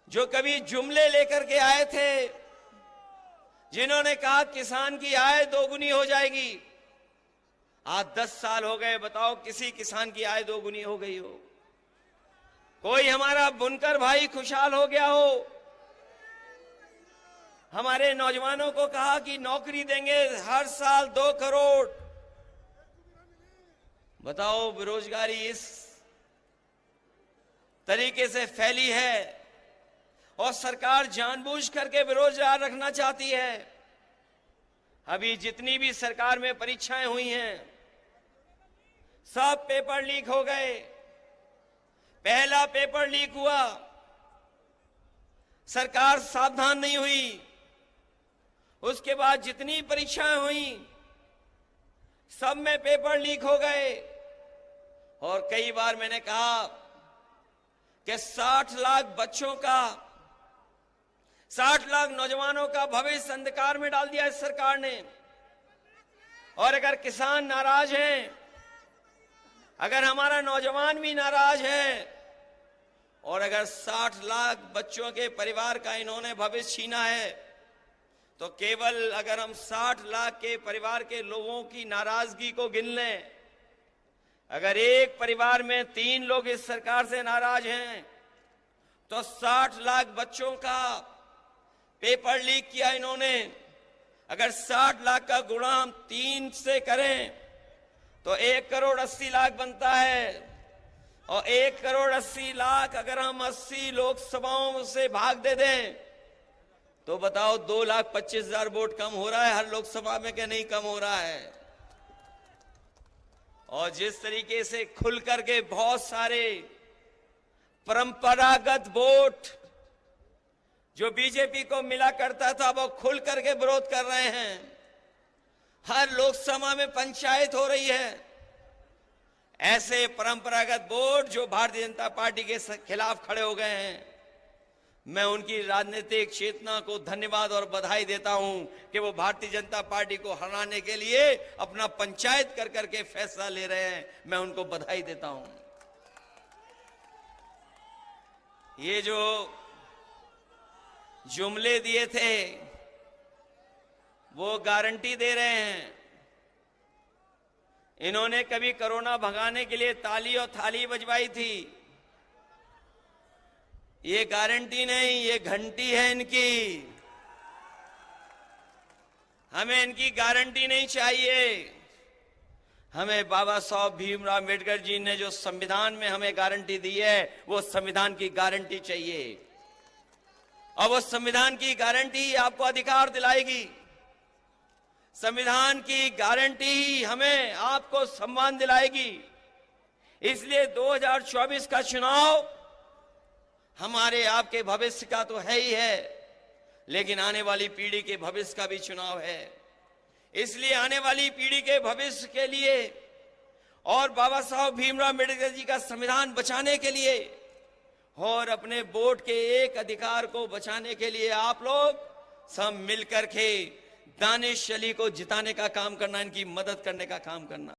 जो कभी जुमले लेकर के आए थे, जिन्होंने कहा किसान की आय दोगुनी हो जाएगी, आज 10 साल हो गए, बताओ किसी किसान की आय दोगुनी हो गई हो? कोई हमारा बुनकर भाई खुशहाल हो गया हो? हमारे नौजवानों को कहा कि नौकरी देंगे हर साल 2 करोड़। बताओ, बेरोजगारी इस तरीके से फैली है और सरकार जानबूझ करके बेरोजगार रखना चाहती है। अभी जितनी भी सरकार में परीक्षाएं हुई हैं, सब पेपर लीक हो गए। पहला पेपर लीक हुआ, सरकार सावधान नहीं हुई। उसके बाद जितनी परीक्षाएं हुई, सब में पेपर लीक हो गए। और कई बार मैंने कहा कि 60 लाख बच्चों का, 60 लाख नौजवानों का भविष्य अंधकार में डाल दिया इस सरकार ने। और अगर किसान नाराज हैं, अगर हमारा नौजवान भी नाराज है, और अगर 60 लाख बच्चों के परिवार का इन्होंने भविष्य छीना है, तो केवल अगर हम 60 लाख के परिवार के लोगों की नाराजगी को गिन लें, अगर एक परिवार में 3 लोग इस सरकार से नाराज हैं, तो 60 लाख बच्चों का पेपर लीक किया इन्होंने। अगर 60 लाख का गुणा हम 3 से करें तो 1 करोड़ 80 लाख बनता है। और 1 करोड़ 80 लाख अगर हम 80 लोकसभाओं से भाग दे दें, तो बताओ 2,25,000 वोट कम हो रहा है हर लोकसभा में कि नहीं कम हो रहा है? और जिस तरीके से खुल करके बहुत सारे परंपरागत वोट जो बीजेपी को मिला करता था, वो खुल करके विरोध कर रहे हैं। हर लोकसभा में पंचायत हो रही है। ऐसे परंपरागत वोट जो भारतीय जनता पार्टी के खिलाफ खड़े हो गए हैं, मैं उनकी राजनीतिक चेतना को धन्यवाद और बधाई देता हूं कि वो भारतीय जनता पार्टी को हराने के लिए अपना पंचायत कर करके फैसला ले रहे हैं। मैं उनको बधाई देता हूं। ये जो जुमले दिए थे, वो गारंटी दे रहे हैं। इन्होंने कभी कोरोना भगाने के लिए ताली और थाली बजवाई थी। ये गारंटी नहीं, ये घंटी है इनकी। हमें इनकी गारंटी नहीं चाहिए। हमें बाबा साहब भीमराव अम्बेडकर जी ने जो संविधान में हमें गारंटी दी है, वो संविधान की गारंटी चाहिए। और वो संविधान की गारंटी आपको अधिकार दिलाएगी। संविधान की गारंटी हमें आपको सम्मान दिलाएगी। इसलिए 2024 का चुनाव हमारे आपके भविष्य का तो है ही है, लेकिन आने वाली पीढ़ी के भविष्य का भी चुनाव है। इसलिए आने वाली पीढ़ी के भविष्य के लिए और बाबा साहब भीमराव अम्बेडकर जी का संविधान बचाने के लिए और अपने वोट के एक अधिकार को बचाने के लिए आप लोग सब मिलकर के दानिश अली को जिताने का काम करना, इनकी मदद करने का काम करना।